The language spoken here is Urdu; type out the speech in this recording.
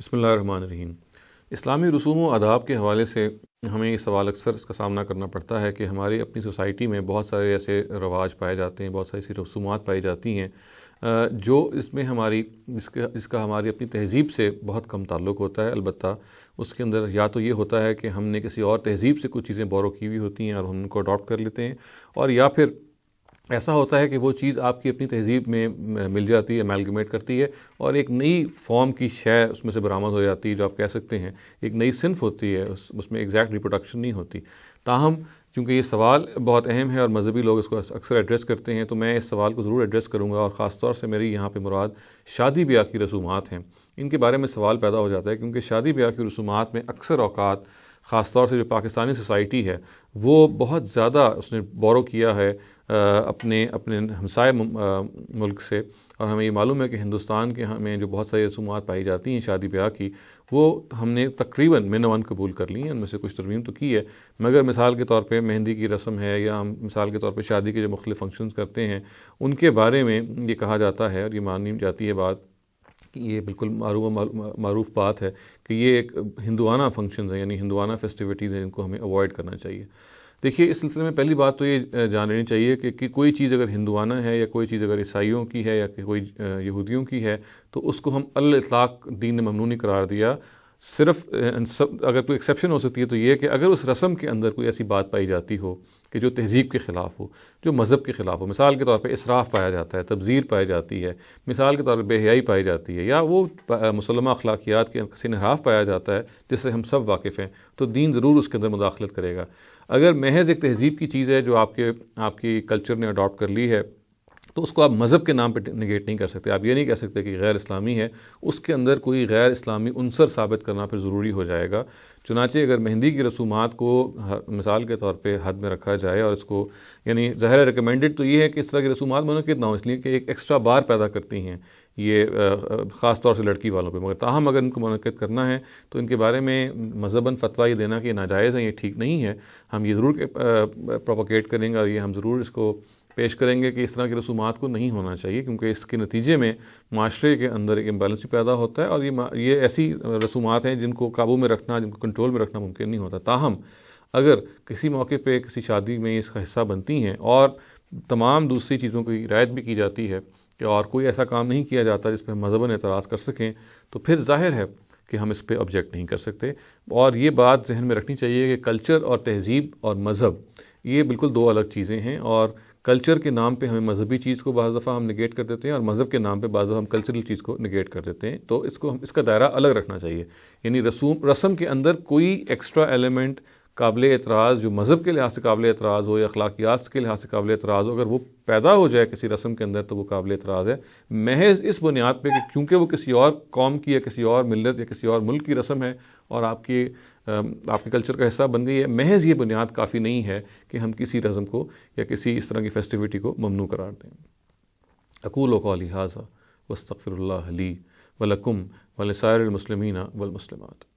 بسم اللہ الرحمن الرحیم۔ اسلامی رسوم و آداب کے حوالے سے ہمیں یہ سوال اکثر اس کا سامنا کرنا پڑتا ہے کہ ہماری اپنی سوسائٹی میں بہت سارے ایسے رواج پائے جاتے ہیں، بہت ساری ایسی رسومات پائی جاتی ہیں جو اس میں اس کا ہماری اپنی تہذیب سے بہت کم تعلق ہوتا ہے۔ البتہ اس کے اندر یا تو یہ ہوتا ہے کہ ہم نے کسی اور تہذیب سے کچھ چیزیں بورو کی ہوئی ہوتی ہیں اور ہم ان کو اڈاپٹ کر لیتے ہیں، اور یا پھر ایسا ہوتا ہے کہ وہ چیز آپ کی اپنی تہذیب میں مل جاتی ہے، ایمالگمیٹ کرتی ہے، اور ایک نئی فارم کی شے اس میں سے برآمد ہو جاتی ہے، جو آپ کہہ سکتے ہیں ایک نئی صنف ہوتی ہے، اس میں ایگزیکٹ ریپروڈکشن نہیں ہوتی۔ تاہم چونکہ یہ سوال بہت اہم ہے اور مذہبی لوگ اس کو اکثر ایڈریس کرتے ہیں، تو میں اس سوال کو ضرور ایڈریس کروں گا، اور خاص طور سے میری یہاں پہ مراد شادی بیاہ کی رسومات ہیں۔ ان کے بارے میں سوال پیدا ہو جاتا ہے کیونکہ شادی بیاہ کی رسومات میں اکثر اوقات خاص طور سے جو پاکستانی سوسائٹی ہے وہ بہت زیادہ اس نے بورو کیا ہے اپنے ہمسائے ملک سے، اور ہمیں یہ معلوم ہے کہ ہندوستان کے میں جو بہت ساری رسومات پائی جاتی ہیں شادی بیاہ کی، وہ ہم نے تقریباً من ون قبول کر لی ہیں، ان میں سے کچھ ترمیم تو کی ہے، مگر مثال کے طور پہ مہندی کی رسم ہے، یا ہم مثال کے طور پہ شادی کے جو مختلف فنکشنز کرتے ہیں ان کے بارے میں یہ کہا جاتا ہے اور یہ مانی جاتی ہے بات کہ یہ بالکل معروف بات ہے کہ یہ ایک ہندوانہ فنکشنز ہیں، یعنی ہندوانہ فیسٹیوٹیز ہیں، جن کو ہمیں اوائڈ کرنا چاہیے۔ دیکھیے، اس سلسلے میں پہلی بات تو یہ جان لینی چاہیے کہ کوئی چیز اگر ہندوانہ ہے یا کوئی چیز اگر عیسائیوں کی ہے یا کوئی یہودیوں کی ہے تو اس کو ہم الاطلاق دین نے ممنوع نہیں قرار دیا۔ صرف اگر کوئی ایکسیپشن ہو سکتی ہے تو یہ کہ اگر اس رسم کے اندر کوئی ایسی بات پائی جاتی ہو کہ جو تہذیب کے خلاف ہو، جو مذہب کے خلاف ہو، مثال کے طور پہ اسراف پایا جاتا ہے، تبذیر پائی جاتی ہے، مثال کے طور پہ بے حیائی پائی جاتی ہے، یا وہ مسلمہ اخلاقیات کے سے انحراف پایا جاتا ہے جس سے ہم سب واقف ہیں، تو دین ضرور اس کے اندر مداخلت کرے گا۔ اگر محض ایک تہذیب کی چیز ہے جو آپ کی کلچر نے اڈاپٹ کر لی ہے تو اس کو آپ مذہب کے نام پہ نگیٹ نہیں کر سکتے۔ آپ یہ نہیں کہہ سکتے کہ غیر اسلامی ہے، اس کے اندر کوئی غیر اسلامی عنصر ثابت کرنا پھر ضروری ہو جائے گا۔ چنانچہ اگر مہندی کی رسومات کو مثال کے طور پہ حد میں رکھا جائے اور اس کو یعنی ظاہر ریکمینڈڈ تو یہ ہے کہ اس طرح کی رسومات منعقد نہ ہو، اس لیے کہ ایک ایکسٹرا بار پیدا کرتی ہیں یہ خاص طور سے لڑکی والوں پہ، مگر تاہم اگر ان کو منعقد کرنا ہے تو ان کے بارے میں مذہباً فتویٰ یہ دینا کہ یہ ناجائز ہے، یہ ٹھیک نہیں ہے، ہم یہ ضرور پروپوگیٹ کریں گے اور یہ ہم ضرور اس کو پیش کریں گے کہ اس طرح کی رسومات کو نہیں ہونا چاہیے، کیونکہ اس کے نتیجے میں معاشرے کے اندر ایک امبیلنس بھی پیدا ہوتا ہے، اور یہ ایسی رسومات ہیں جن کو قابو میں رکھنا، جن کو کنٹرول میں رکھنا ممکن نہیں ہوتا۔ تاہم اگر کسی موقع پہ کسی شادی میں اس کا حصہ بنتی ہیں اور تمام دوسری چیزوں کی رعایت بھی کی جاتی ہے کہ اور کوئی ایسا کام نہیں کیا جاتا جس پہ ہم مذہباً اعتراض کر سکیں، تو پھر ظاہر ہے کہ ہم اس پہ آبجیکٹ نہیں کر سکتے۔ اور یہ بات ذہن میں رکھنی چاہیے کہ کلچر اور تہذیب اور مذہب یہ بالکل دو الگ چیزیں ہیں، اور کلچر کے نام پہ ہمیں مذہبی چیز کو بعض دفعہ ہم نگیٹ کر دیتے ہیں، اور مذہب کے نام پہ بعض دفعہ ہم کلچرل چیز کو نگیٹ کر دیتے ہیں، تو اس کا دائرہ الگ رکھنا چاہیے۔ یعنی رسم کے اندر کوئی ایکسٹرا ایلیمنٹ قابل اعتراض جو مذہب کے لحاظ سے قابل اعتراض ہو یا اخلاقیات کے لحاظ سے قابل اعتراض ہو، اگر وہ پیدا ہو جائے کسی رسم کے اندر تو وہ قابل اعتراض ہے، محض اس بنیاد پہ کہ کیونکہ وہ کسی اور قوم کی یا کسی اور ملت یا کسی اور ملک کی رسم ہے اور آپ کے کلچر کا حصہ بن گئی ہے۔ محض یہ بنیاد کافی نہیں ہے کہ ہم کسی رسم کو یا کسی اس طرح کی فیسٹیوٹی کو ممنوع قرار دیں۔ اقول قولی ھذا واستغفر اللہ لی ولکم ولسائر المسلمین والمسلمات۔